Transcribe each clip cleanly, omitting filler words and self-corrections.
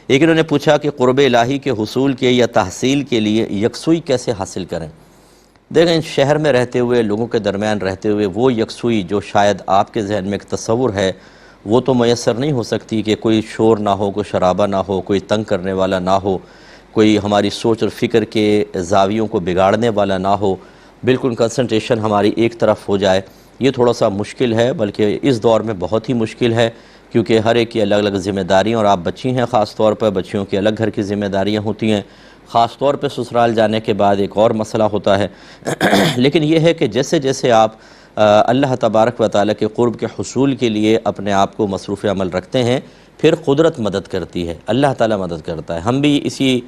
ایک انہوں نے پوچھا کہ قرب الہی کے حصول کے یا تحصیل کے لیے یکسوئی کیسے حاصل کریں؟ دیکھیں، شہر میں رہتے ہوئے، لوگوں کے درمیان رہتے ہوئے وہ یکسوئی جو شاید آپ کے ذہن میں ایک تصور ہے وہ تو میسر نہیں ہو سکتی، کہ کوئی شور نہ ہو، کوئی شرابہ نہ ہو، کوئی تنگ کرنے والا نہ ہو، کوئی ہماری سوچ اور فکر کے زاویوں کو بگاڑنے والا نہ ہو، بالکل کنسنٹریشن ہماری ایک طرف ہو جائے۔ یہ تھوڑا سا مشکل ہے، بلکہ اس دور میں بہت ہی مشکل ہے، کیونکہ ہر ایک کی الگ الگ ذمہ داریاں، اور آپ بچی ہیں خاص طور پر، بچیوں کی الگ گھر کی ذمہ داریاں ہوتی ہیں، خاص طور پہ سسرال جانے کے بعد ایک اور مسئلہ ہوتا ہے۔ لیکن یہ ہے کہ جیسے جیسے آپ اللہ تبارک و تعالیٰ کے قرب کے حصول کے لیے اپنے آپ کو مصروف عمل رکھتے ہیں، پھر قدرت مدد کرتی ہے، اللہ تعالیٰ مدد کرتا ہے۔ ہم بھی اسی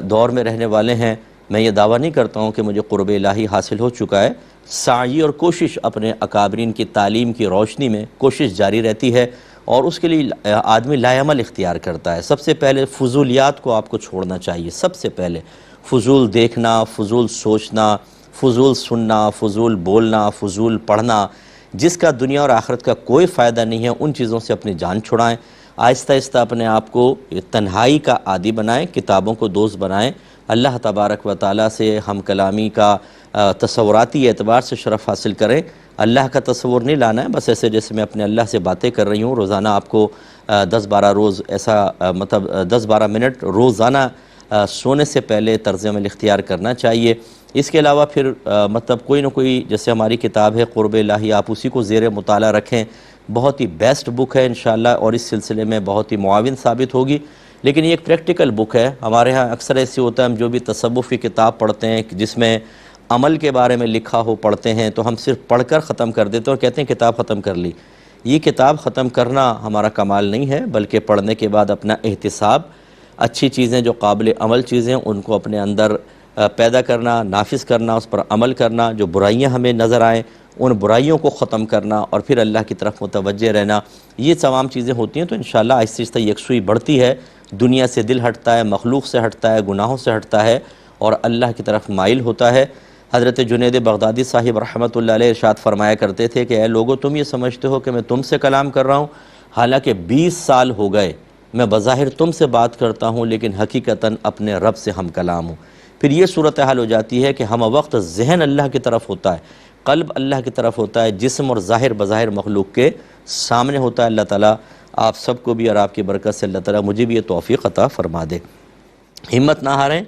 دور میں رہنے والے ہیں۔ میں یہ دعویٰ نہیں کرتا ہوں کہ مجھے قرب الہی حاصل ہو چکا ہے، سعی اور کوشش اپنے اکابرین کی تعلیم کی روشنی میں کوشش جاری رہتی ہے، اور اس کے لیے آدمی لائعمل اختیار کرتا ہے۔ سب سے پہلے فضولیات کو آپ کو چھوڑنا چاہیے، سب سے پہلے فضول دیکھنا، فضول سوچنا، فضول سننا، فضول بولنا، فضول پڑھنا، جس کا دنیا اور آخرت کا کوئی فائدہ نہیں ہے، ان چیزوں سے اپنی جان چھڑائیں۔ آہستہ آہستہ اپنے آپ کو تنہائی کا عادی بنائیں، کتابوں کو دوست بنائیں، اللہ تبارک و تعالیٰ سے ہم کلامی کا تصوراتی اعتبار سے شرف حاصل کریں۔ اللہ کا تصور نہیں لانا ہے، بس ایسے جیسے میں اپنے اللہ سے باتیں کر رہی ہوں۔ روزانہ آپ کو 10-12 روز ایسا مطلب 10-12 منٹ روزانہ سونے سے پہلے طرز عمل اختیار کرنا چاہیے۔ اس کے علاوہ پھر مطلب کوئی نہ کوئی، جیسے ہماری کتاب ہے قرب الہی، آپ اسی کو زیر مطالعہ رکھیں، بہت ہی بیسٹ بک ہے انشاءاللہ، اور اس سلسلے میں بہت ہی معاون ثابت ہوگی۔ لیکن یہ ایک پریکٹیکل بک ہے۔ ہمارے ہاں اکثر ایسے ہوتا ہے، ہم جو بھی تصوف کی کتاب پڑھتے ہیں جس میں عمل کے بارے میں لکھا ہو پڑھتے ہیں، تو ہم صرف پڑھ کر ختم کر دیتے ہیں اور کہتے ہیں کتاب ختم کر لی۔ یہ کتاب ختم کرنا ہمارا کمال نہیں ہے، بلکہ پڑھنے کے بعد اپنا احتساب، اچھی چیزیں جو قابل عمل چیزیں ان کو اپنے اندر پیدا کرنا، نافذ کرنا، اس پر عمل کرنا، جو برائیاں ہمیں نظر آئیں ان برائیوں کو ختم کرنا، اور پھر اللہ کی طرف متوجہ رہنا، یہ تمام چیزیں ہوتی ہیں۔ تو انشاءاللہ آہستہ آہستہ یکسوئی بڑھتی ہے، دنیا سے دل ہٹتا ہے، مخلوق سے ہٹتا ہے، گناہوں سے ہٹتا ہے، اور اللہ کی طرف مائل ہوتا ہے۔ حضرت جنید بغدادی صاحب رحمۃ اللہ علیہ ارشاد فرمایا کرتے تھے کہ اے لوگو، تم یہ سمجھتے ہو کہ میں تم سے کلام کر رہا ہوں، حالانکہ 20 سال ہو گئے میں بظاہر تم سے بات کرتا ہوں، لیکن حقیقتاً اپنے رب سے ہم کلام ہوں۔ پھر یہ صورتحال ہو جاتی ہے کہ ہم وقت ذہن اللہ کی طرف ہوتا ہے، قلب اللہ کی طرف ہوتا ہے، جسم اور ظاہر بظاہر مخلوق کے سامنے ہوتا ہے۔ اللہ تعالیٰ آپ سب کو بھی اور آپ کی برکت سے اللہ تعالیٰ مجھے بھی یہ توفیق عطا فرما دے۔ ہمت نہ ہاریں،